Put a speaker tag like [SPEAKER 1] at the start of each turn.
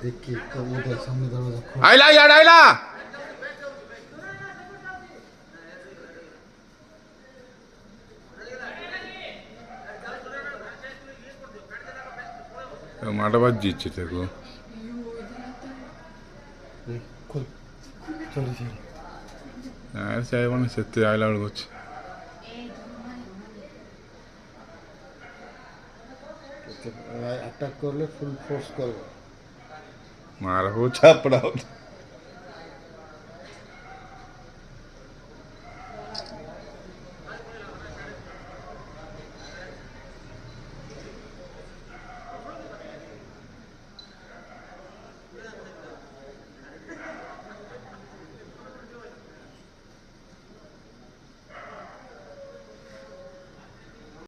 [SPEAKER 1] देखिए तो उधर सामने दरवाजा खोल।
[SPEAKER 2] आइला यार आइला माटा बाज जीतছে দেখো
[SPEAKER 1] खोल चलो चलो
[SPEAKER 2] আর চাই মানে সত্যি আইলা করছে
[SPEAKER 1] अटैक कर ले फुल फोर्स कर
[SPEAKER 2] मारा हो छापड़ा